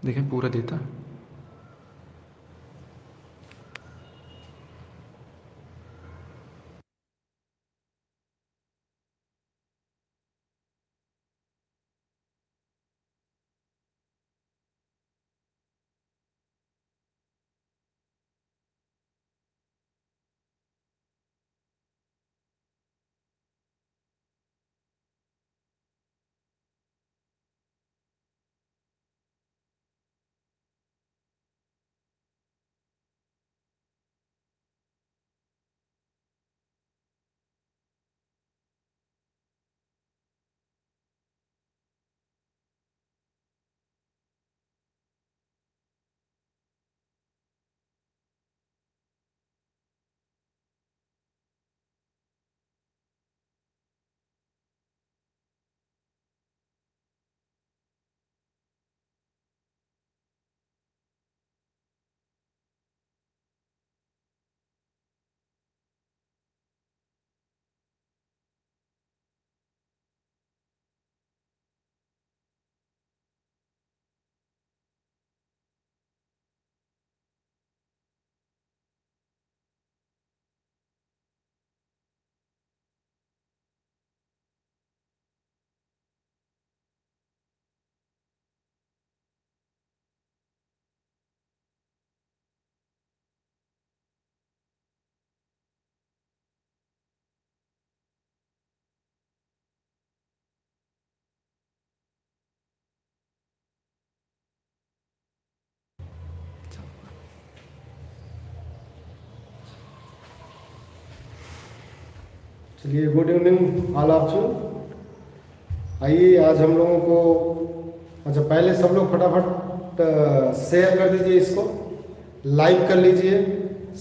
देखें पूरा देता। चलिए, good evening all of you. आइए आज हम लोगों को, अच्छा पहले सब लोग फटाफट शेयर कर दीजिए, इसको लाइक कर लीजिए,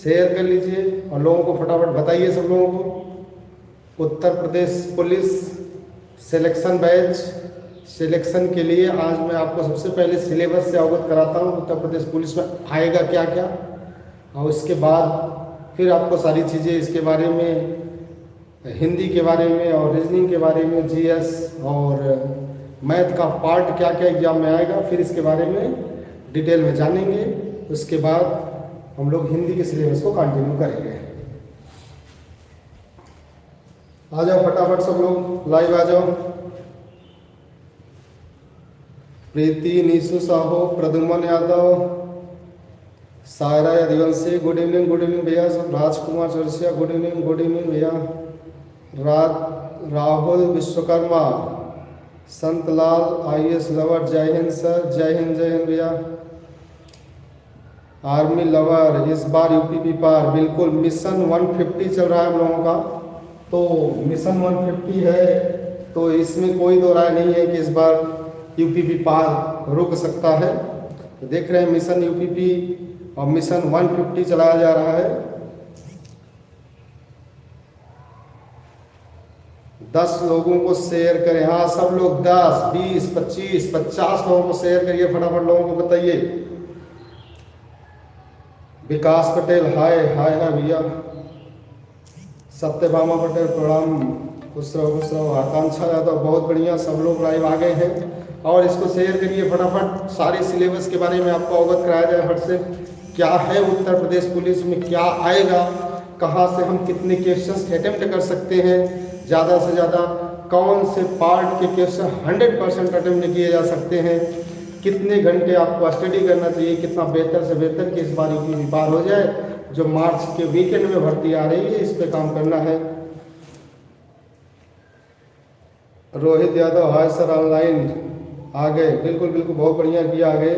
शेयर कर लीजिए और लोगों को फटाफट बताइए सब लोगों को। Uttar Pradesh police selection batch selection के लिए आज मैं आपको सबसे पहले सिलेबस से अवगत कराता हूँ, उत्तर प्रदेश पुलिस में आएगा क्या क्या, और उसके बाद फिर आपको सारी चीज़ें इसके बारे में, हिंदी के बारे में और रीजनिंग के बारे में, जीएस और मैथ का पार्ट क्या क्या एग्जाम में आएगा, फिर इसके बारे में डिटेल में जानेंगे। उसके बाद हम लोग हिंदी के सिलेबस को कंटिन्यू करेंगे। आ जाओ फटाफट सब लोग, लाइव आ जाओ। प्रीति, निशु साहू, प्रदुमन यादव, सायरा यदुवंशी, गुड इवनिंग भैया सब। राजकुमार चौरसिया, गुड इवनिंग भैया। राहुल विश्वकर्मा, संतलाल आईएएस लवर, जय हिंद सर, जय हिंद भैया। आर्मी लवर, इस बार यूपीपी पार, बिल्कुल मिशन 150 चल रहा है हम लोगों का, तो मिशन 150 है तो इसमें कोई दो राय नहीं है कि इस बार यूपीपी पार रुक सकता है। तो देख रहे हैं मिशन यूपीपी और मिशन 150 चलाया जा रहा है। 10 लोगों को शेयर करें, हाँ सब लोग 10, 20, 25, 50 लोगों को शेयर करिए, फटाफट लोगों को बताइए। विकास पटेल हाय भैया। सत्यभामा पटेल प्रणाम, खुश रहो। आकांक्षा यादव बहुत बढ़िया, सब लोग लाइव आ गए हैं और इसको शेयर करिए फटाफट। सारे सिलेबस के बारे में आपको अवगत कराया जाए फट से, क्या है उत्तर प्रदेश पुलिस में, क्या आएगा, कहाँ से हम कितने क्वेश्चंस अटेम्प्ट कर सकते हैं, ज़्यादा से ज़्यादा कौन से पार्ट के क्वेश्चन 100% अटेम्प्ट किए जा सकते हैं, कितने घंटे आपको स्टडी करना चाहिए, कितना बेहतर से बेहतर कि इस बार यूपी पार हो जाए। जो मार्च के वीकेंड में भर्ती आ रही है, इस पे काम करना है। Rohit Yadav hi sir, online आ गए, बिल्कुल बहुत बढ़िया किया, आ गए।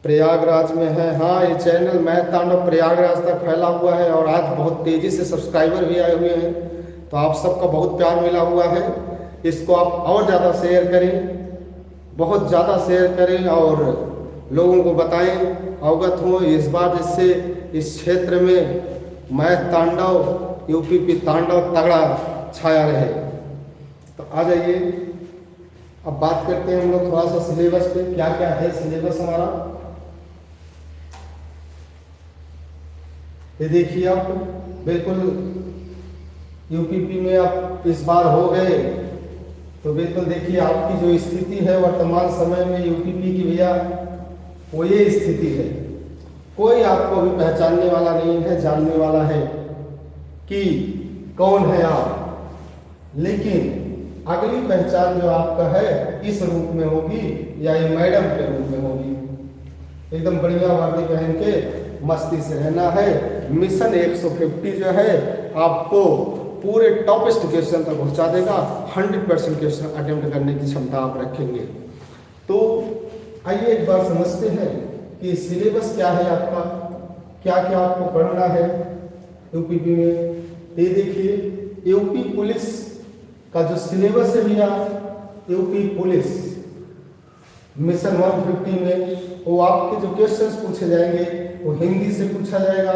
प्रयागराज में है, हाँ ये चैनल मैथ तांडव प्रयागराज तक फैला हुआ है और आज बहुत तेज़ी से सब्सक्राइबर भी आए हुए हैं, तो आप सबका बहुत प्यार मिला हुआ है। इसको आप और ज़्यादा शेयर करें, बहुत ज़्यादा शेयर करें और लोगों को बताएं, अवगत हो इस बार, जिससे इस क्षेत्र में मैथ तांडव यूपीपी तांडव तगड़ा छाया रहे। तो आ जाइए, अब बात करते हैं हम लोग थोड़ा सा सिलेबस पे, क्या क्या है सिलेबस हमारा। ये देखिए आप, बिल्कुल यूपीपी में आप इस बार हो गए तो बिल्कुल देखिए आपकी जो स्थिति है वर्तमान समय में यूपीपी की भैया वो ये स्थिति है। कोई आपको अभी पहचानने वाला नहीं है, जानने वाला है कि कौन है आप, लेकिन अगली पहचान जो आपका है इस रूप में होगी या ये मैडम के रूप में होगी। एकदम बढ़िया वर्दी पहन के मस्ती से रहना है। मिशन 150 जो है आपको पूरे टॉपेस्ट क्वेश्चन तक पहुंचा देगा। 100% क्वेश्चन अटेम्प्ट करने की क्षमता आप रखेंगे। तो आइए एक बार समझते हैं कि सिलेबस क्या है आपका, क्या क्या आपको पढ़ना है यूपीपी में। ये देखिए यूपी पुलिस का जो सिलेबस है भैया, यूपी पुलिस मिशन 150 में वो आपके जो क्वेश्चंस पूछे जाएंगे वो हिंदी से पूछा जाएगा,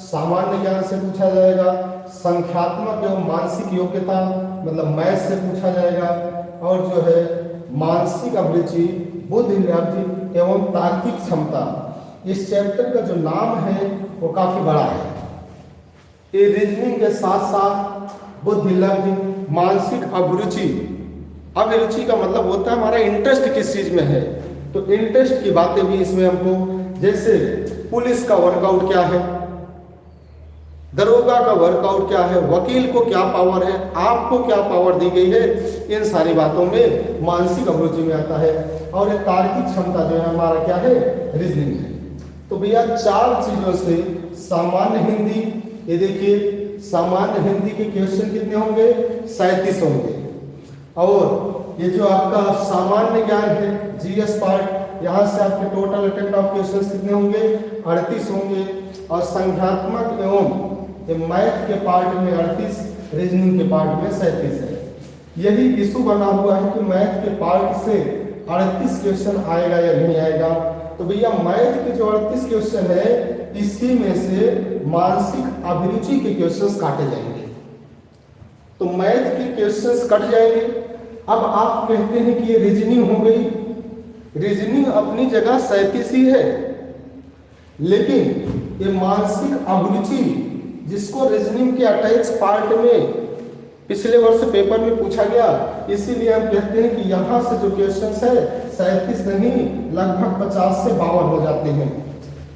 सामान्य ज्ञान से पूछा जाएगा, संख्यात्मक एवं मानसिक योग्यता मतलब मैथ से पूछा जाएगा, और जो है मानसिक अभिरुचि, बुद्धि लब्धि एवं तार्किक क्षमता। इस चैप्टर का जो नाम है वो काफी बड़ा है। ये रीजनिंग के साथ साथ बुद्धि लब्धि, मानसिक अभिरुचि, अभिरुचि का मतलब होता है हमारा इंटरेस्ट किस चीज में है, तो इंटरेस्ट की बातें भी इसमें हमको, जैसे पुलिस का वर्कआउट क्या है, दरोगा का वर्कआउट क्या है, वकील को क्या पावर है, आपको क्या पावर दी गई है, इन सारी बातों में मानसिक अभिरुचि में आता है। और एक तार्किक क्षमता जो है हमारा क्या है, रीजनिंग है। तो भैया 4 चीजों से सामान्य हिंदी, ये देखिए सामान्य हिंदी के क्वेश्चन कितने होंगे, 37 होंगे। और ये जो आपका सामान्य ज्ञान है जीएस पार्ट, यहाँ से आपके टोटल अटेम्प्ट ऑफ क्वेश्चन कितने होंगे, 38 होंगे। और संख्यात्मक एवं मैथ के पार्ट में 38, रीजनिंग के पार्ट में 37 है। यही इशू बना हुआ है कि मैथ के पार्ट से 38 क्वेश्चन आएगा या नहीं आएगा। तो भैया मैथ के जो 38 क्वेश्चन है इसी में से मानसिक अभिरुचि के क्वेश्चंस काटे जाएंगे। तो मैथ के क्वेश्चंस कट जाएंगे। अब आप कहते हैं कि ये रीजनिंग हो गई, रीजनिंग अपनी जगह 37 ही है, लेकिन ये मानसिक अभिरुचि जिसको रीजनिंग के अटैच पार्ट में पिछले वर्ष पेपर में पूछा गया, इसीलिए हम कहते हैं कि यहाँ से जो क्वेश्चंस है 37 नहीं लगभग 50 से 52 हो जाते हैं।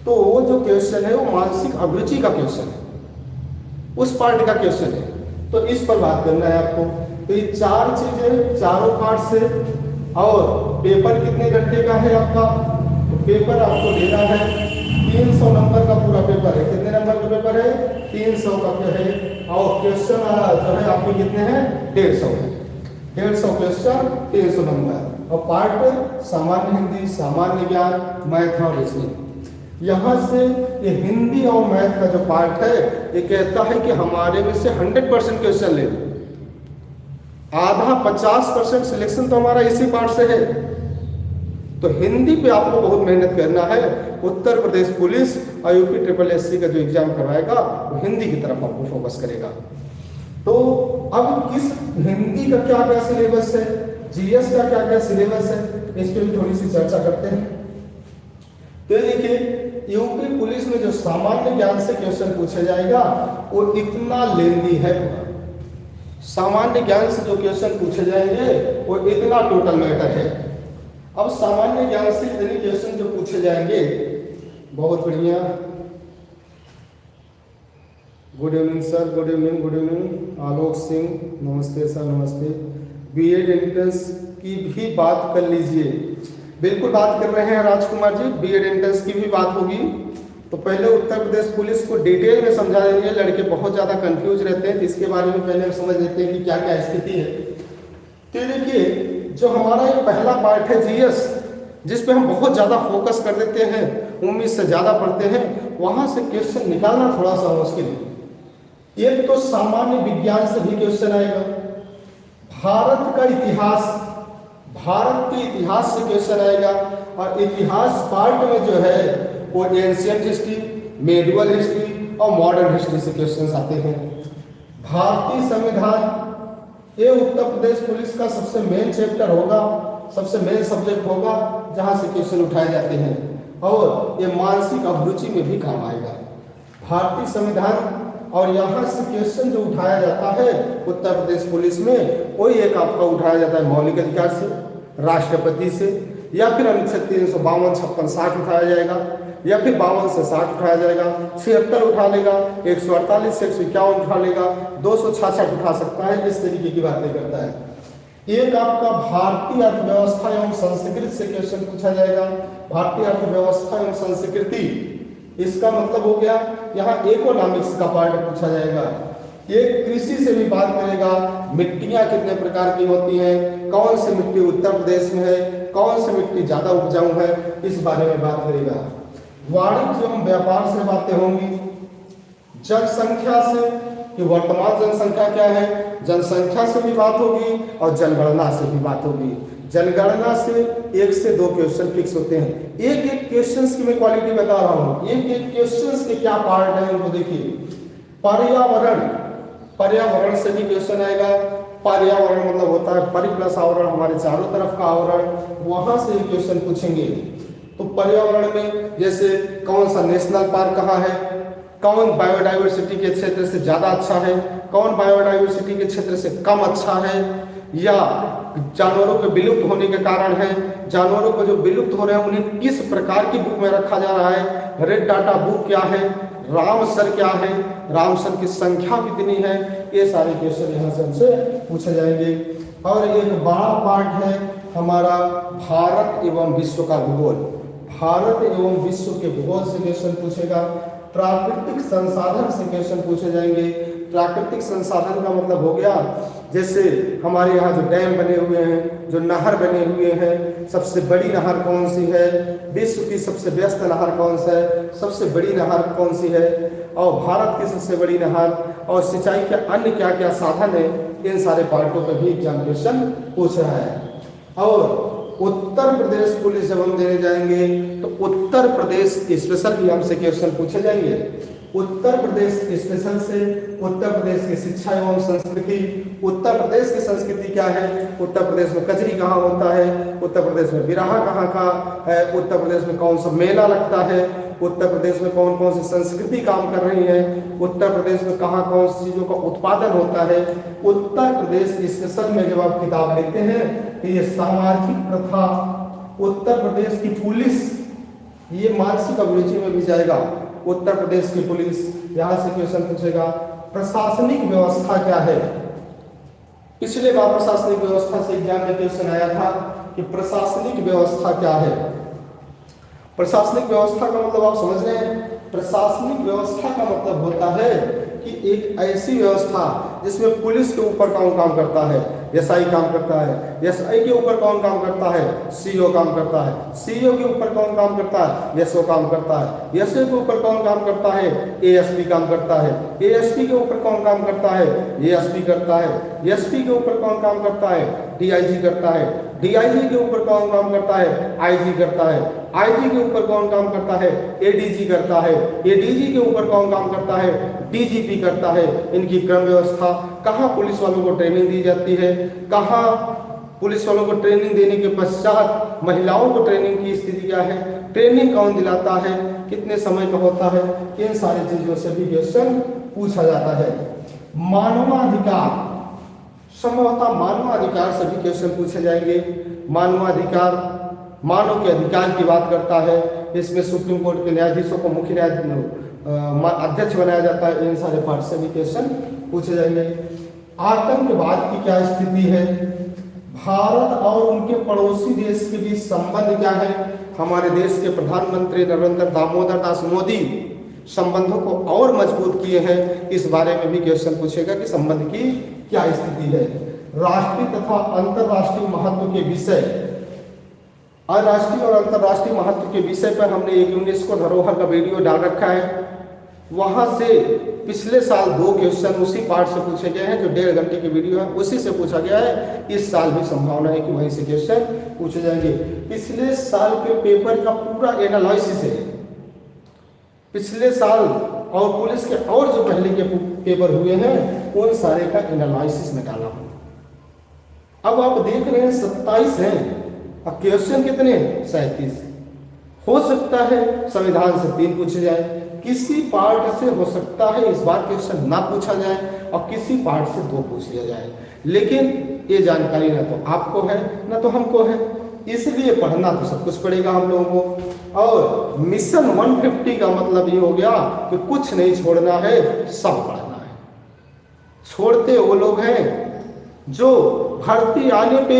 तो वो जो क्वेश्चन है वो मानसिक अभिरुचि का क्वेश्चन है, उस पार्ट का क्वेश्चन है। तो इस पर बात करना है आपको। तो ये 4 चीजें चारों पार्ट से। और पेपर कितने घंटे का है आपका, तो पेपर आपको देना है 300 नंबर का पूरा पेपर है। कितने नंबर का पेपर है, 300 का है। और क्वेश्चन जो है आपके कितने हैं, 150 है। 150 क्वेश्चन 300 नंबर। और पार्ट सामान्य हिंदी, सामान्य ज्ञान, मैथ और रीजनिंग। यहाँ से ये हिंदी और मैथ का जो पार्ट है ये कहता है कि हमारे में से 100% क्वेश्चन ले लो। आधा 50% सिलेक्शन तो हमारा इसी पार्ट से है। तो हिंदी पे आपको बहुत मेहनत करना है। उत्तर प्रदेश पुलिस और यूपी SSSC का जो एग्जाम करवाएगा वो हिंदी की तरफ आपको फोकस करेगा। तो अब किस हिंदी का क्या क्या सिलेबस है, जीएस का क्या क्या सिलेबस है, इस पर भी थोड़ी सी चर्चा करते हैं। तो देखिए यूपी पुलिस में जो सामान्य ज्ञान से क्वेश्चन पूछा जाएगा वो इतना लेंदी है। सामान्य ज्ञान से जो क्वेश्चन पूछे जाएंगे वो इतना टोटल मैटर है। अब सामान्य ज्ञान से इतने क्वेश्चन जो पूछे जाएंगे, बहुत बढ़िया। Good evening sir, good evening, good evening. Alok Singh, नमस्ते सर, नमस्ते। बीएड एंट्रेंस की भी बात कर लीजिए। बिल्कुल बात कर रहे हैं राजकुमार जी, बीएड एंट्रेंस की भी बात होगी। तो पहले उत्तर प्रदेश पुलिस को डिटेल में समझा देंगे, लड़के बहुत ज़्यादा कंफ्यूज रहते हैं, तो इसके बारे में पहले हम समझ लेते हैं कि क्या क्या स्थिति है। तो देखिए जो हमारा ये पहला पार्ट है जीएस, जिस पे हम बहुत ज़्यादा फोकस कर देते हैं, उम्मीद से ज़्यादा पढ़ते हैं, वहाँ से क्वेश्चन निकालना थोड़ा सा मुश्किल है। एक तो सामान्य विज्ञान से भी क्वेश्चन आएगा, भारत का इतिहास, भारत के इतिहास से क्वेश्चन आएगा। और इतिहास पार्ट में जो है वो एंशिएंट हिस्ट्री, मेडिवल हिस्ट्री और मॉडर्न हिस्ट्री से क्वेश्चन आते हैं। भारतीय संविधान ये उत्तर प्रदेश पुलिस का सबसे मेन चैप्टर होगा, सबसे मेन सब्जेक्ट होगा, जहाँ से क्वेश्चन उठाए जाते हैं। और ये मानसिक अभिरुचि में भी काम आएगा। भारतीय संविधान और यहाँ से क्वेश्चन जो उठाया जाता है उत्तर प्रदेश पुलिस में, कोई एक आपका उठाया जाता है मौलिक अधिकार से, राष्ट्रपति से, या फिर अनुच्छेद 352, 56, 60 उठाया जाएगा, या फिर 52 से 60 उठाया जाएगा, 76 उठा लेगा, 148 से 151 उठा लेगा, 266 उठा सकता है। इस तरीके की बातें करता है। एक आपका भारतीय अर्थव्यवस्था एवं संस्कृति से क्वेश्चन पूछा जाएगा। भारतीय अर्थव्यवस्था एवं संस्कृति, इसका मतलब हो गया यहाँ इकोनॉमिक्स का पार्ट पूछा जाएगा। ये कृषि से भी बात करेगा, मिट्टियां कितने प्रकार की होती हैं, कौन सी मिट्टी उत्तर प्रदेश में है, कौन सी मिट्टी ज्यादा उपजाऊ है, इस बारे में बात करेगा। वाणिज्य एवं व्यापार से बातें होंगी। जनसंख्या से कि वर्तमान जनसंख्या क्या है, जनसंख्या से भी बात होगी और जनगणना से भी बात होगी। जनगणना से 1 से 2 क्वेश्चन फिक्स होते हैं। एक एक क्वेश्चंस की मैं क्वालिटी बता रहा हूँ, एक एक क्वेश्चंस के क्या पार्ट है उनको देखिए। पर्यावरण, पर्यावरण से भी क्वेश्चन आएगा। पर्यावरण मतलब होता है परि प्लस आवरण, हमारे चारों तरफ का आवरण, वहां से क्वेश्चन पूछेंगे। तो पर्यावरण में जैसे कौन सा नेशनल पार्क कहाँ है, कौन बायोडाइवर्सिटी के क्षेत्र से ज्यादा अच्छा है, कौन बायोडाइवर्सिटी के क्षेत्र से कम अच्छा है, या जानवरों के विलुप्त होने के कारण है, जानवरों को जो विलुप्त हो रहे हैं उन्हें किस प्रकार की बुक में रखा जा रहा है, रेड डाटा बुक क्या है, रामसर क्या है, रामसर की संख्या कितनी है, ये सारे क्वेश्चन यहाँ से हमसे पूछे जाएंगे। और एक बड़ा पार्ट है हमारा भारत एवं विश्व का भूगोल। भारत एवं विश्व के भूगोल से क्वेश्चन पूछेगा। प्राकृतिक संसाधन से क्वेश्चन पूछे जाएंगे। प्राकृतिक संसाधन का मतलब हो गया जैसे हमारे यहाँ जो डैम बने हुए हैं, जो नहर बने हुए हैं, सबसे बड़ी नहर कौन सी है, विश्व की सबसे व्यस्त नहर कौन सा है, सबसे बड़ी नहर कौन सी है, और भारत की सबसे बड़ी नहर, और सिंचाई के अन्य क्या क्या साधन है, इन सारे पार्टों पर भी एग्जाम क्वेश्चन पूछ रहा है। और उत्तर प्रदेश पुलिस जब हम देने जाएंगे तो उत्तर प्रदेश स्पेशल भी हमसे क्वेश्चन पूछे जाएंगे। उत्तर प्रदेश स्पेशल से उत्तर प्रदेश की शिक्षा एवं संस्कृति, उत्तर प्रदेश की संस्कृति क्या है, उत्तर प्रदेश में कजरी कहाँ होता है, उत्तर प्रदेश में बिरहा कहाँ का है, उत्तर प्रदेश में कौन सा मेला लगता है, उत्तर प्रदेश में कौन कौन सी संस्कृति काम कर रही है, उत्तर प्रदेश में कहाँ कौन सी चीज़ों का उत्पादन होता है। उत्तर प्रदेश स्पेशल में जब आप किताब लेते हैं तो ये सामाजिक प्रथा, उत्तर प्रदेश की पुलिस, ये मानसिक अभिरुचि में भी जाएगा। उत्तर प्रदेश की पुलिस, यहाँ से क्वेश्चन पूछेगा। प्रशासनिक व्यवस्था क्या है, पिछले बार प्रशासनिक व्यवस्था से एग्जाम में क्वेश्चन आया था कि प्रशासनिक व्यवस्था क्या है। प्रशासनिक व्यवस्था का मतलब आप समझ रहे हैं, प्रशासनिक व्यवस्था का मतलब होता है कि एक ऐसी व्यवस्था जिसमें पुलिस के ऊपर कौन काम करता है, एसआई काम करता है, एसआई के ऊपर कौन काम करता है, सीओ काम करता है, सीओ के ऊपर कौन काम करता है, एसओ काम करता है, एसओ के ऊपर कौन काम करता है, एएसपी काम करता है, एएसपी के ऊपर कौन काम करता है, एएसपी करता है, एसपी के ऊपर कौन काम करता है, डीआईजी करता है, डीआईजी के ऊपर कौन काम करता है, आईजी करता है, आईजी के ऊपर कौन काम करता है, एडीजी करता है, एडीजी के ऊपर कौन काम करता है, डीजीपी करता है। इनकी क्रम व्यवस्था, कहाँ पुलिस वालों को ट्रेनिंग दी जाती है, कहाँ पुलिस वालों को ट्रेनिंग देने के पश्चात महिलाओं को ट्रेनिंग की स्थिति क्या है, ट्रेनिंग कौन दिलाता है, कितने समय का होता है, इन सारी चीजों से भी क्वेश्चन पूछा जाता है। मानवाधिकार, संभवतः मानवाधिकार से भी क्वेश्चन पूछे जाएंगे। मानवाधिकार मानव के अधिकार की बात करता है, इसमें सुप्रीम कोर्ट के न्यायाधीशों को मुख्य अध्यक्ष बनाया जाता है। इन सारे पार्ट से भी क्वेश्चन पूछे जाएंगे। आतंकवाद की क्या स्थिति है, भारत और उनके पड़ोसी देश के बीच संबंध क्या है, हमारे देश के प्रधानमंत्री नरेंद्र दामोदर दास मोदी संबंधों को और मजबूत किए हैं, इस बारे में भी क्वेश्चन पूछेगा कि संबंध की क्या स्थिति है। राष्ट्रीय तथा अंतर्राष्ट्रीय महत्व के विषय, राष्ट्रीय और अंतर्राष्ट्रीय महत्व के विषय पर हमने एक यूनेस्को धरोहर का वीडियो डाल रखा है, वहां से पिछले साल 2 क्वेश्चन उसी पार्ट से पूछे गए हैं, जो 1.5 घंटे की वीडियो है उसी से पूछा गया है। इस साल भी संभावना है कि वहीं से क्वेश्चन पूछे जाएंगे। पिछले साल के पेपर का पूरा एनालिसिस है, पिछले साल और पुलिस के और जो पहले के पेपर हुए हैं उन सारे का एनालिसिस में डाला हूं। अब आप देख रहे हैं 27 हैं, अब क्वेश्चन कितने हैं, 37। हो सकता है संविधान से 3 पूछे जाए, किसी पार्ट से हो सकता है इस बार क्वेश्चन ना पूछा जाए और किसी पार्ट से 2 पूछ लिया जाए, लेकिन ये जानकारी ना तो आपको है ना तो हमको है, इसलिए पढ़ना तो सब कुछ पड़ेगा हम लोगों को। और मिशन 150 का मतलब ये हो गया कि कुछ नहीं छोड़ना है, सब पढ़ना है। छोड़ते वो लोग हैं जो भर्ती आने पे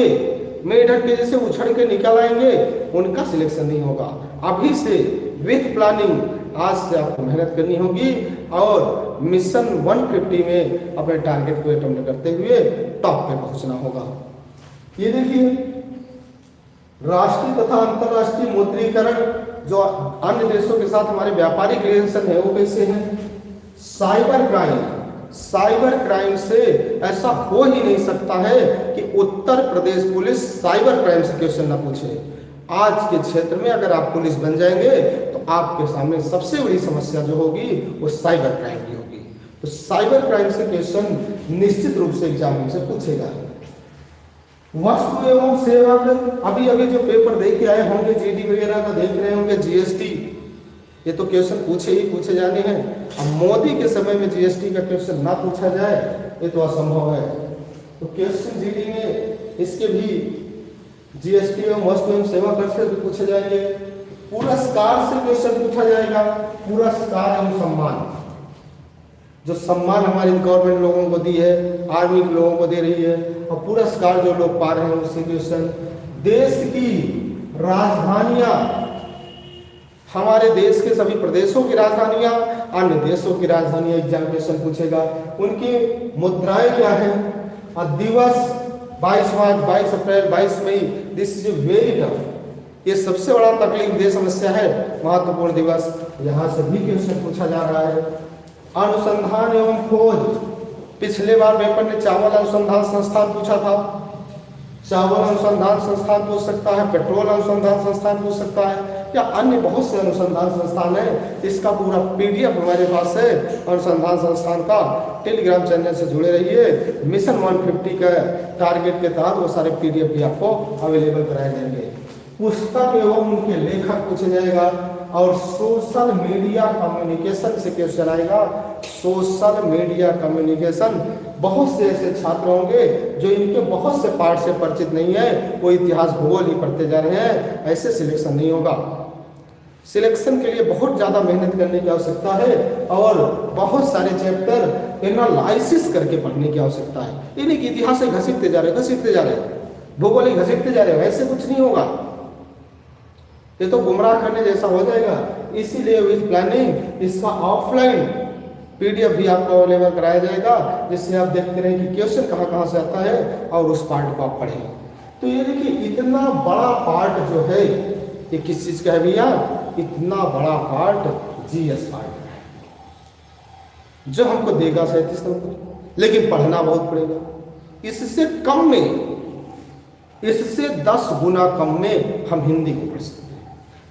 मेढक के जैसे उछड़ के निकल आएंगे, उनका सिलेक्शन नहीं होगा। अभी से विथ प्लानिंग आज से आपको मेहनत करनी होगी और मिशन 150 में अपने टारगेट को अटेम्प्ट करते हुए टॉप पे पहुंचना होगा। ये देखिए, राष्ट्रीय तथा अंतर्राष्ट्रीय मुद्रीकरण, जो अन्य देशों के साथ हमारे व्यापारिक रिलेशन है वो कैसे है। साइबर क्राइम, साइबर क्राइम से ऐसा हो ही नहीं सकता है कि Uttar Pradesh police cyber crime से क्वेश्चन ना पूछे। आज के क्षेत्र में अगर आप पुलिस बन जाएंगे तो आपके सामने सबसे बड़ी समस्या जो होगी वो साइबर क्राइम की होगी। तो साइबर क्राइम से क्वेश्चन निश्चित रूप से एग्जाम से पूछेगा। वस्तु एवं सेवा कर, अभी अभी जो पेपर देख के आए होंगे, जीडी वगैरह का देख रहे होंगे, जीएसटी, ये तो क्वेश्चन पूछे ही पूछे जाने हैं। अब मोदी के समय में जीएसटी का क्वेश्चन ना पूछा जाए ये तो असंभव है। तो क्वेश्चन जीडी में इसके भी जीएसटी एवं वस्तु एवं सेवा कर से भी पूछे जाएंगे। पुरस्कार से क्वेश्चन पूछा जाएगा, पुरस्कार एवं सम्मान, जो सम्मान हमारी गवर्नमेंट लोगों को दी है, आर्मी के लोगों को दे रही है, और पुरस्कार जो लोग पा रहे हैं उससे क्वेश्चन। देश की राजधानियां, हमारे देश के सभी प्रदेशों की राजधानियां, अन्य देशों की राजधानियां एग्जाम क्वेश्चन पूछेगा। उनकी मुद्राएं क्या है। और दिवस 22 मार्च, 22 अप्रैल, 22 मई, दिस इज वेरी टफ। ये सबसे बड़ा तकलीफ दे समस्या है, महत्वपूर्ण दिवस, यहाँ से भी क्वेश्चन पूछा जा रहा है। अनुसंधान एवं खोज, पिछले बार पेपर ने चावल अनुसंधान संस्थान पूछा था, चावल अनुसंधान संस्थान पूछ सकता है, पेट्रोल अनुसंधान संस्थान पूछ सकता है, या अन्य बहुत से अनुसंधान संस्थान है। इसका पूरा पीडीएफ हमारे पास है अनुसंधान संस्थान का। टेलीग्राम चैनल से जुड़े रहिए। मिशन 150 का टारगेट के तहत वो सारे पीडीएफ भी आपको अवेलेबल कराए जाएंगे। पुस्तक एवं उनके लेखक पूछे जाएगा। और सोशल मीडिया कम्युनिकेशन से क्वेश्चन आएगा। सोशल मीडिया कम्युनिकेशन, बहुत से ऐसे छात्र होंगे जो इनके बहुत से पार्ट से परिचित नहीं है, वो इतिहास भूगोल ही पढ़ते जा रहे हैं, ऐसे सिलेक्शन नहीं होगा। सिलेक्शन के लिए बहुत ज़्यादा मेहनत करने की आवश्यकता है और बहुत सारे चैप्टर एनालाइसिस करके पढ़ने की आवश्यकता है। ये नहीं कि इतिहास से घसीटते जा रहे, भूगोल ही घसीटते जा रहे हैं, ऐसे कुछ नहीं होगा। ये तो गुमराह करने जैसा हो जाएगा। इसीलिए विद प्लानिंग इसका ऑफलाइन पीडीएफ भी आपको अवेलेबल कराया जाएगा, जिससे आप देखते रहें कि क्वेश्चन कहाँ कहाँ से आता है और उस पार्ट को आप पढ़ें। तो ये देखिए, इतना बड़ा पार्ट जो है ये किस चीज़ का है भैया, इतना बड़ा पार्ट जीएस पार्ट है, जो हमको देगा 37 नंबर, लेकिन पढ़ना बहुत पड़ेगा। इससे कम में, इससे 10 गुना कम में हम हिंदी को पढ़ सकते हैं।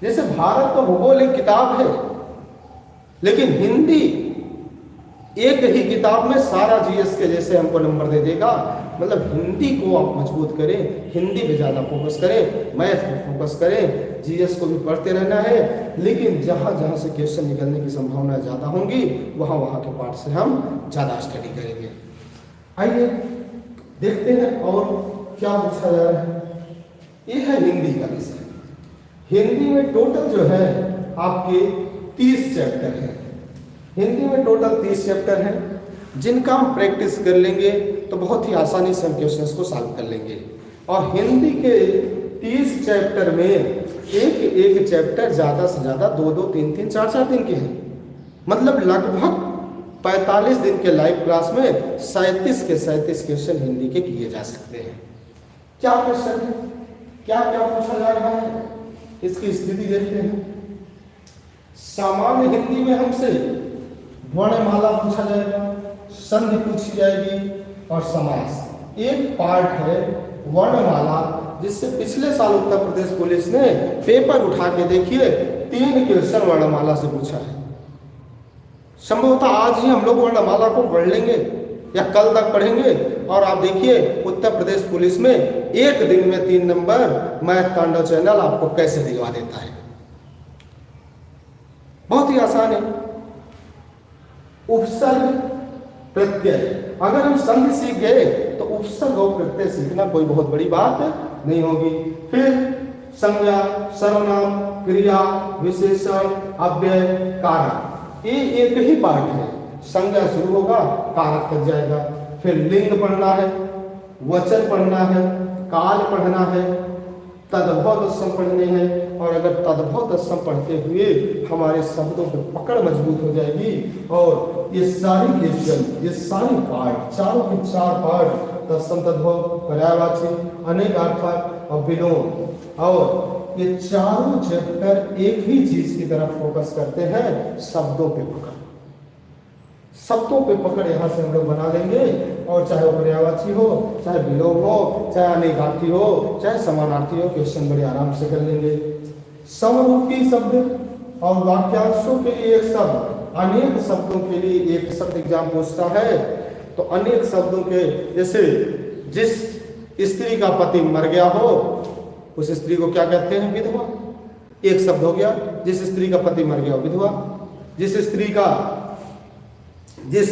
जैसे भारत का भूगोल एक किताब है, लेकिन हिंदी एक ही किताब में सारा जीएस के जैसे हमको नंबर दे देगा। मतलब हिंदी को आप मजबूत करें, हिंदी पे ज़्यादा फोकस करें, मैथ पे फोकस करें, जीएस को भी पढ़ते रहना है, लेकिन जहाँ जहाँ से क्वेश्चन निकलने की संभावना ज़्यादा होंगी वहाँ वहाँ के पार्ट से हम ज़्यादा स्टडी करेंगे। आइए देखते हैं और क्या पूछा जा रहा है। ये है हिंदी का विषय। हिंदी में टोटल जो है आपके 30 चैप्टर हैं। हिंदी में टोटल 30 चैप्टर हैं, जिनका हम प्रैक्टिस कर लेंगे तो बहुत ही आसानी से हम क्वेश्चंस को सॉल्व कर लेंगे। और हिंदी के 30 चैप्टर में एक एक चैप्टर ज़्यादा से ज़्यादा 2-2, 3-3, 4-4 दिन के हैं। मतलब लगभग 45 दिन के लाइव क्लास में 37 के 37 क्वेश्चन हिंदी के किए जा सकते हैं। क्या क्वेश्चन है, क्या क्या पूछा जा रहा है, इसकी स्थिति देखते हैं। सामान्य हिंदी में हमसे वर्णमाला पूछा जाएगा, संधि पूछी जाएगी और समास। एक पार्ट है वर्णमाला, जिससे पिछले साल उत्तर प्रदेश पुलिस ने पेपर उठा के देखिए 3 क्वेश्चन वर्णमाला से पूछा है। संभवतः आज ही हम लोग वर्णमाला को पढ़ लेंगे या कल तक पढ़ेंगे, और आप देखिए उत्तर प्रदेश पुलिस में एक दिन में 3 नंबर मैथ तांडव चैनल आपको कैसे दिलवा देता है। बहुत ही आसान है। उपसर्ग प्रत्यय। अगर हम संधि सीख गए तो उपसर्ग और प्रत्यय सीखना कोई बहुत बड़ी बात नहीं होगी। फिर संज्ञा, सर्वनाम, क्रिया, विशेषण, अव्यय, कारक, ये एक ही पार्ट है। संज्ञा शुरू होगा, कारक तक जाएगा। फिर लिंग पढ़ना है, वचन पढ़ना है, काल पढ़ना है, तद्भव तत्सम पढ़ने हैं। और अगर तद्भव तत्सम पढ़ते हुए हमारे शब्दों पर पकड़ मजबूत हो जाएगी और ये सारी क्वेश्चन, ये सारी पार्ट, चारों के चार पार्ट, तत्सम, तद्भव, पर्यायवाची, अनेकार्थक और विलोम, और ये चारों चैप्टर एक ही चीज की तरफ फोकस करते हैं, शब्दों पे पकड़। शब्दों पे पकड़ यहाँ से हम लोग बना लेंगे, और चाहे वो पर्यायवाची हो, चाहे विलोम हो, चाहे अनेकार्थी हो, चाहे समानार्थी हो, क्वेश्चन बड़े आराम से कर लेंगे। समरूपी शब्द और वाक्यांशों के लिए एक शब्द, अनेक शब्दों के लिए एक शब्द एग्जाम पूछता है। तो अनेक शब्दों के, जैसे जिस स्त्री का पति मर गया हो उस स्त्री को क्या कहते हैं? विधवा। एक शब्द हो गया। जिस स्त्री का पति मर गया हो, विधवा। जिस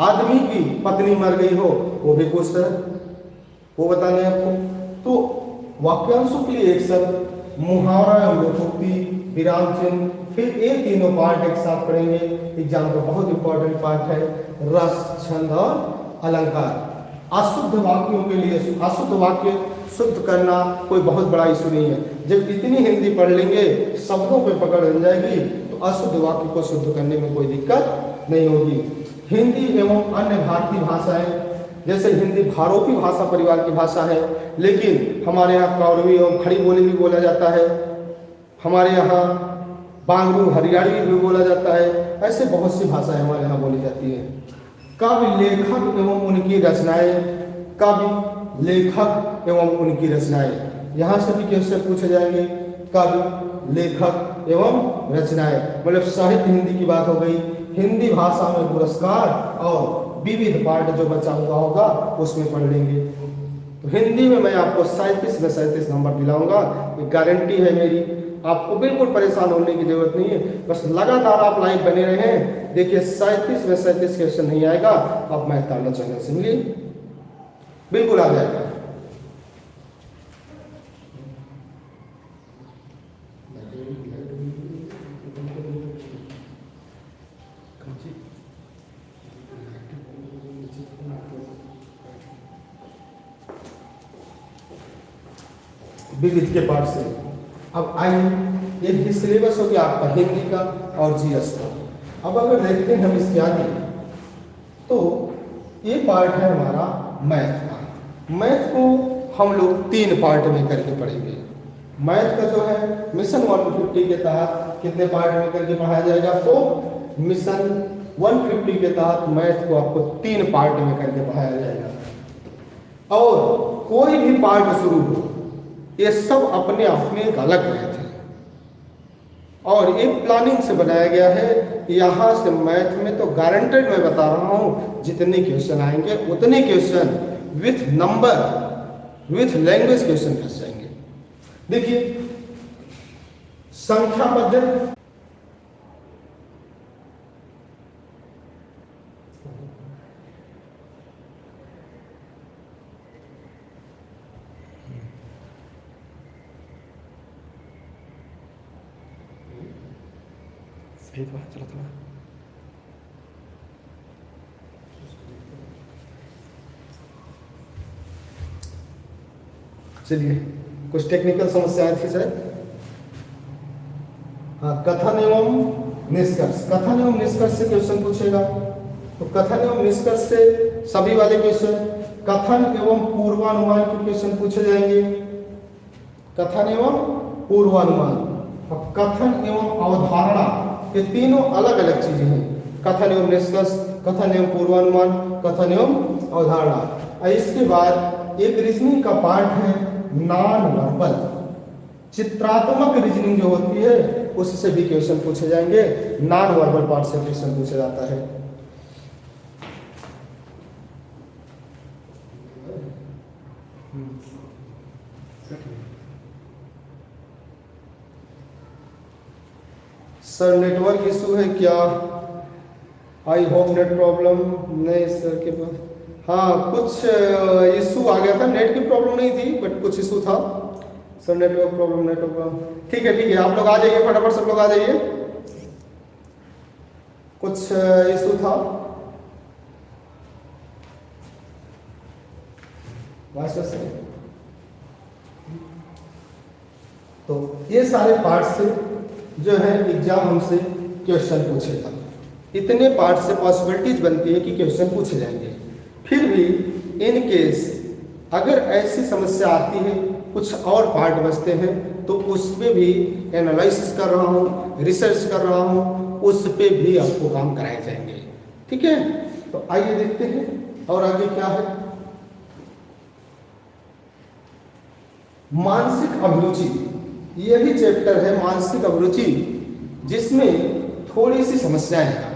आदमी की पत्नी मर गई हो वो भी पूछता है, वो बताने आपको। तो वाक्यांशों के लिए एक शब्द, मुहावरा, लोकोक्ति, विराम चिन्ह, फिर ये तीनों पार्ट एक साथ पढ़ेंगे। एग्जाम का बहुत इंपॉर्टेंट पार्ट है रस, छंद और अलंकार। अशुद्ध वाक्यों के लिए, अशुद्ध वाक्य शुद्ध करना कोई बहुत बड़ा इशू नहीं है। जब इतनी हिंदी पढ़ लेंगे, शब्दों पे पकड़ बन जाएगी, तो अशुद्ध वाक्य को शुद्ध करने में कोई दिक्कत नहीं होगी। हिंदी एवं अन्य भारतीय भाषाएं, जैसे हिंदी भारोपी भाषा परिवार की भाषा है, लेकिन हमारे यहाँ कौरवी एवं खड़ी बोली भी बोला जाता है, हमारे यहाँ बांगरू, हरियाणवी भी बोला जाता है। ऐसे बहुत सी भाषाएं हमारे यहाँ बोली जाती हैं। काव्य लेखक एवं उनकी रचनाएं, काव्य लेखक एवं उनकी रचनाएं, यहाँ से भी क्वेश्चन पूछे जाएंगे। काव्य लेखक एवं रचनाएं मतलब साहित्य हिंदी की बात हो गई। हिंदी भाषा में पुरस्कार और विविध पाठ जो बचा हुआ होगा उसमें पढ़ लेंगे। तो हिंदी में मैं आपको 37 में 37 नंबर दिलाऊंगा, ये गारंटी है मेरी। आपको बिल्कुल परेशान होने की जरूरत नहीं है, बस लगातार आप लाइव बने रहें। देखिए 37 में 37 क्वेश्चन नहीं आएगा तो आप मैथ तांडव चैनल से मिलिए, बिल्कुल आ जाएगा। विविध के पाठ से अब आइए, ये सिलेबस हो गया आपका हिंदी का और जीएस का। अब अगर देखते हैं हम इसके आगे, तो ये पार्ट है हमारा मैथ का। मैथ को हम लोग 3 पार्ट में करके पढ़ेंगे। मैथ का जो है मिशन 150 के तहत कितने पार्ट में करके पढ़ाया जाएगा? तो मिशन 150 के तहत मैथ को आपको 3 पार्ट में करके पढ़ाया जाएगा। और कोई भी पार्ट शुरू हो, ये सब अपने आप में एक अलग मैथ है और एक प्लानिंग से बनाया गया है। यहाँ से मैथ में तो गारंटेड मैं बता रहा हूँ, जितने क्वेश्चन आएंगे उतने question with number, with language question फंस जाएंगे। देखिए संख्या पद्धति, चलो चलिए, कुछ टेक्निकल समस्याएं थी सर। हाँ, कथन एवं निष्कर्ष, कथन एवं निष्कर्ष से क्वेश्चन पूछेगा। तो कथन एवं निष्कर्ष से सभी वाले क्वेश्चन, कथन एवं पूर्वानुमान के क्वेश्चन पूछे जाएंगे। कथन एवं पूर्वानुमान, कथन एवं अवधारणा, ये तीनों अलग अलग चीजें हैं। कथन एवं निष्कर्ष, कथन एवं पूर्वानुमान, कथन एवं अवधारणा। इसके बाद एक रीजनिंग का पार्ट है नॉन वर्बल, चित्रात्मक रीजनिंग जो होती है उससे भी क्वेश्चन पूछे जाएंगे। नॉन वर्बल पार्ट से क्वेश्चन पूछा जाता है। सर नेटवर्क इशू है क्या? आई होप नेट प्रॉब्लम नहीं सर के पास, हाँ कुछ इशू आ गया था, नेट की प्रॉब्लम नहीं थी बट कुछ इशू था सर, नेटवर्क प्रॉब्लम। ठीक है आप लोग आ जाइए, फटाफट सब लोग आ जाइए, कुछ इशू था बस। तो ये सारे पार्ट से जो है एग्जाम हमसे क्वेश्चन पूछेगा, इतने पार्ट से पॉसिबिलिटीज बनती है कि क्वेश्चन पूछे जाएंगे। फिर भी इन केस अगर ऐसी समस्या आती है, कुछ और पार्ट बचते हैं, तो उस पर भी एनालिसिस कर रहा हूँ, रिसर्च कर रहा हूँ, उस पे भी आपको काम कराए जाएंगे। ठीक है, तो आइए देखते हैं और आगे क्या है। मानसिक अभिरुचि, यही चैप्टर है मानसिक अभिरुचि, जिसमें थोड़ी सी समस्याएं हैं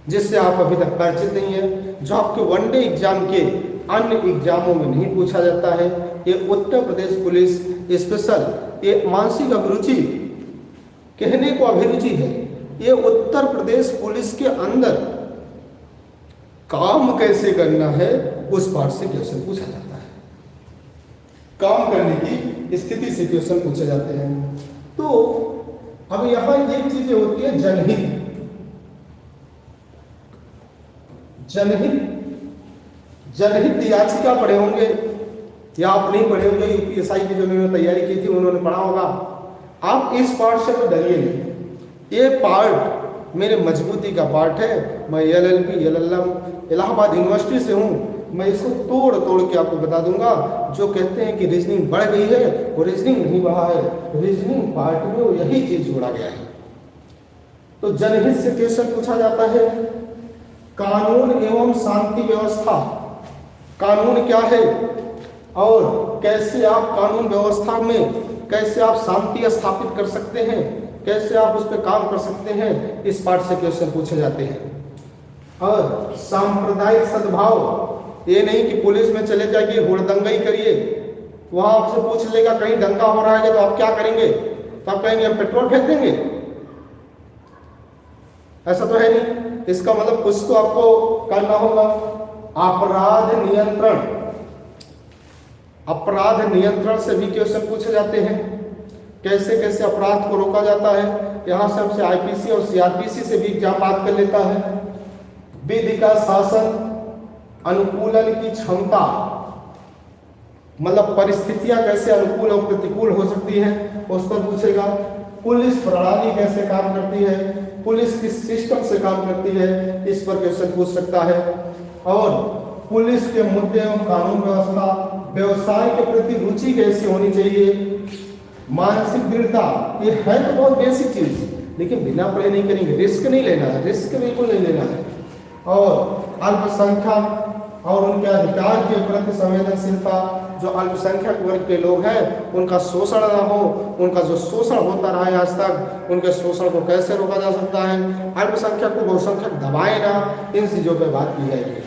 जिससे आप अभी तक परिचित नहीं है, जो आपके वनडे एग्जाम के अन्य एग्जामों में नहीं पूछा जाता है। ये उत्तर प्रदेश पुलिस स्पेशल, ये मानसिक अभिरुचि कहने को अभिरुचि है, ये उत्तर प्रदेश पुलिस के अंदर काम कैसे करना है उस पार्ट से क्वेश्चन पूछा जाता है, काम करने की स्थिति से क्वेश्चन पूछे जाते हैं। तो अब यहां एक चीज होती है जनहित, जनहित याचिका पढ़े होंगे या आप नहीं पढ़े होंगे, यूपीएसआई की जो उन्होंने तैयारी की थी उन्होंने पढ़ा होगा। आप इस पार्ट से तो डरिए नहीं, ये पार्ट मेरे मजबूती का पार्ट है। मैं LLB LLM इलाहाबाद यूनिवर्सिटी से हूँ, मैं इसको तोड़ तोड़ के आपको बता दूंगा। जो कहते हैं कि रीजनिंग बढ़ गई है, वो रीजनिंग नहीं बढ़ा है, रीजनिंग पार्ट में वो यही चीज जोड़ा गया है। तो जनहित से क्वेश्चन पूछा जाता है। कानून एवं शांति व्यवस्था, कानून क्या है और कैसे आप कानून व्यवस्था में कैसे आप शांति स्थापित कर सकते हैं, कैसे आप उस पर काम कर सकते हैं, इस पार्ट से क्वेश्चन पूछे जाते हैं। और सांप्रदायिक सद्भाव, ये नहीं कि पुलिस में चले जाइए हुड़दंगई करिए, वहां आपसे पूछ लेगा कहीं दंगा हो रहा है तो आप क्या करेंगे, तो आप कहेंगे हम पेट्रोल फेंक देंगे, ऐसा तो है नहीं। इसका मतलब कुछ तो आपको करना होगा। अपराध नियंत्रण, अपराध नियंत्रण से भी क्वेश्चन पूछे जाते हैं, कैसे कैसे अपराध को रोका जाता है। यहां से हमसे IPC और CRPC से भी एग्जाम बात कर लेता है। विधि का शासन, अनुकूलन की क्षमता, मतलब परिस्थितियां कैसे अनुकूल और प्रतिकूल हो सकती हैं उस पर पूछेगा। पुलिस प्रणाली कैसे काम करती है, पुलिस किस सिस्टम से काम करती है, इस पर क्वेश्चन पूछ सकता है। और पुलिस के मुद्दे एवं कानून व्यवस्था, व्यवसाय के प्रति रुचि कैसी होनी चाहिए, मानसिक दृढ़ता, ये है तो बहुत बेसिक चीज, लेकिन बिना पढ़े नहीं करेंगे। रिस्क नहीं लेना है, रिस्क बिल्कुल नहीं लेना है। और अल्पसंख्यक और उनके अधिकार के प्रति संवेदनशीलता, जो अल्पसंख्यक वर्ग के लोग हैं उनका शोषण ना हो, उनका जो शोषण होता रहा है आज तक, उनके शोषण को कैसे रोका जा सकता है, अल्पसंख्यक को बहुसंख्यक दबाए ना, इन चीजों पर बात की जाएगी।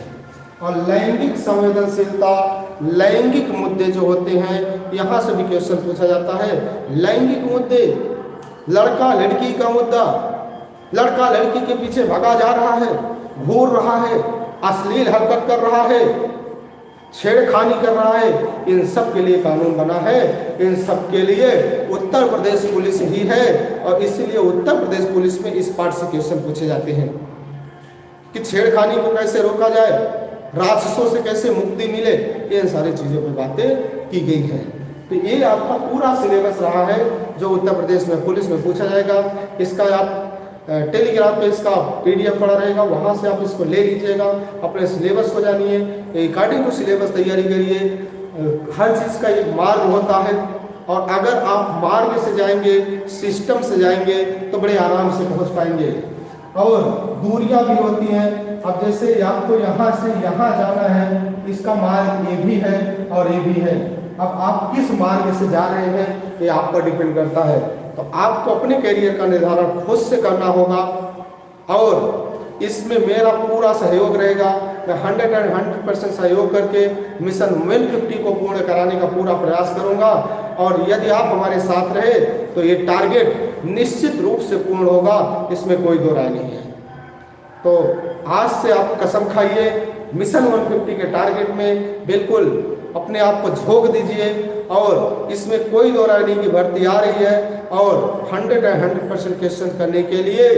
और लैंगिक संवेदनशीलता, लैंगिक मुद्दे जो होते हैं यहाँ से भी क्वेश्चन पूछा जाता है। लैंगिक मुद्दे, लड़का लड़की का मुद्दा, लड़का लड़की के पीछे भागा जा रहा है, घूर रहा है, अश्लील हरकत कर रहा है, छेड़खानी कर रहा है, इन सब के लिए कानून बना है। इन सब के लिए उत्तर प्रदेश पुलिस ही है, और इसलिए उत्तर प्रदेश पुलिस में इस पार्ट से क्वेश्चन पूछे जाते हैं कि छेड़खानी को कैसे रोका जाए, राक्षसों से कैसे मुक्ति मिले, इन सारी चीज़ों पर बातें की गई हैं। तो ये आपका पूरा सिलेबस रहा है जो उत्तर प्रदेश में पुलिस में पूछा जाएगा। इसका आप टेलीग्राम पे इसका PDF पड़ा रहेगा, वहाँ से आप इसको ले लीजिएगा, अपने सिलेबस को जानिए, अकॉर्डिंग टू सिलेबस तैयारी करिए। हर चीज़ का एक मार्ग होता है, और अगर आप मार्ग से जाएंगे, सिस्टम से जाएंगे, तो बड़े आराम से पहुँच पाएंगे। और दूरियां भी होती हैं, अब जैसे आपको यहाँ से यहाँ जाना है, इसका मार्ग ये भी है और ये भी है। अब आप किस मार्ग से जा रहे हैं ये आप पर डिपेंड करता है। तो आपको अपने कैरियर का निर्धारण खुद से करना होगा, और इसमें मेरा पूरा सहयोग रहेगा। मैं 100% सहयोग करके मिशन 150 को पूर्ण कराने का पूरा प्रयास करूंगा, और यदि आप हमारे साथ रहे तो ये टारगेट निश्चित रूप से पूर्ण होगा, इसमें कोई दो राय नहीं है। तो आज से आप कसम खाइए, मिशन 150 के टारगेट में बिल्कुल अपने आप को झोंक दीजिए और इसमें कोई दो राय नहीं की भर्ती आ रही है और 100% क्वेश्चन करने के लिए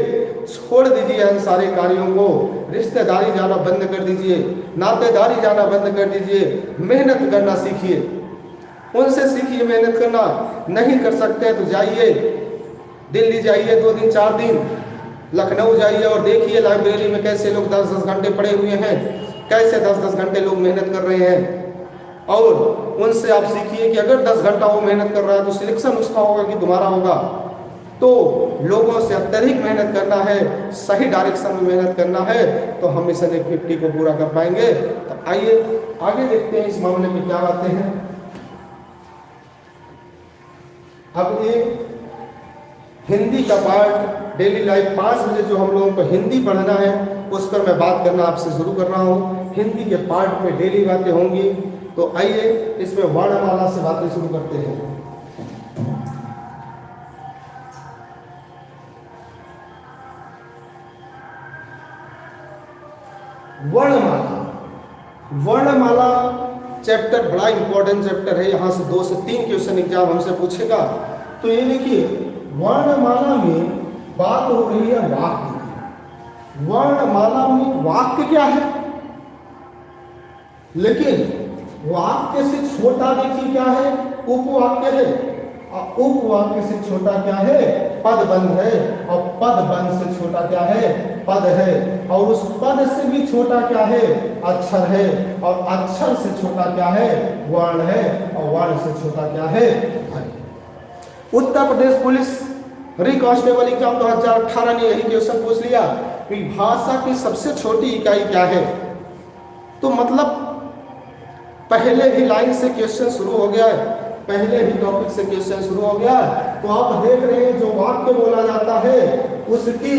छोड़ दीजिए इन सारे कार्यों को। रिश्तेदारी जाना बंद कर दीजिए, नातेदारी जाना बंद कर दीजिए, मेहनत करना सीखिए, उनसे सीखिए मेहनत करना। नहीं कर सकते तो जाइए दिल्ली जाइए 2 दिन 4 दिन, लखनऊ जाइए और देखिए लाइब्रेरी में कैसे लोग 10-10 घंटे पड़े हुए हैं, कैसे 10-10 घंटे लोग मेहनत कर रहे हैं और उनसे आप सीखिए कि अगर 10 घंटा वो मेहनत कर रहा है तो सिलेक्शन उसका होगा कि तुम्हारा होगा। तो लोगों से अत्यधिक मेहनत करना है, सही डायरेक्शन में मेहनत करना है तो हम मिशन 150 को पूरा कर पाएंगे। तो आइए आगे देखते हैं इस मामले में क्या बातें हैं। अब ये हिंदी का पार्ट डेली लाइफ 5 बजे जो हम लोगों को हिंदी पढ़ना है उस पर मैं बात करना आपसे शुरू कर रहा हूँ। हिंदी के पार्ट में डेली बातें होंगी। तो आइए इसमें वर्णमाला से बातें शुरू करते हैं। वर्णमाला, वर्णमाला चैप्टर बड़ा इंपॉर्टेंट चैप्टर है। यहाँ से 2 से 3 क्वेश्चन एग्जाम हमसे पूछेगा। तो ये देखिए वर्णमाला में बात हो रही है वाक्य की। वर्णमाला में वाक्य क्या है, लेकिन वाक्य से छोटा देखिए क्या है, उपवाक्य है। उपवाक्य से छोटा क्या है, पदबंध है। और पदबंध से छोटा क्या है, पद है। और उस पद से भी छोटा क्या है, अक्षर है। और अक्षर से छोटा क्या है, वर्ण है। और वर्ण से छोटा क्या है, ध्वनि। उत्तर प्रदेश पुलिस री कांस्टेबल एग्जाम 2018 ने यही क्वेश्चन पूछ लिया कि भाषा की सबसे छोटी इकाई क्या है। तो मतलब पहले ही लाइन से क्वेश्चन शुरू हो गया है, पहले ही टॉपिक से क्वेश्चन शुरू हो गया। तो आप देख रहे हैं जो वाक्य बोला जाता है उसकी,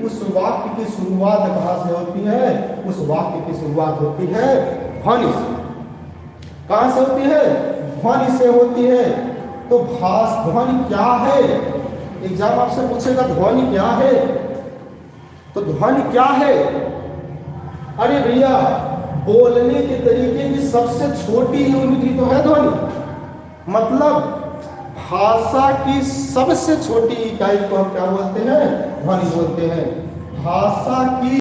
उस वाक्य की शुरुआत कहाँ से होती है, उस वाक्य की शुरुआत होती है ध्वनि से। कहाँ से होती है, ध्वनि से होती है। तो ध्वनि क्या है, एग्जाम आपसे पूछेगा ध्वनि क्या है, तो ध्वनि क्या है। अरे भैया बोलने के तरीके की सबसे छोटी यूनिट ही तो है ध्वनि। मतलब भाषा की सबसे छोटी इकाई को हम क्या बोलते हैं, ध्वनि बोलते हैं। भाषा की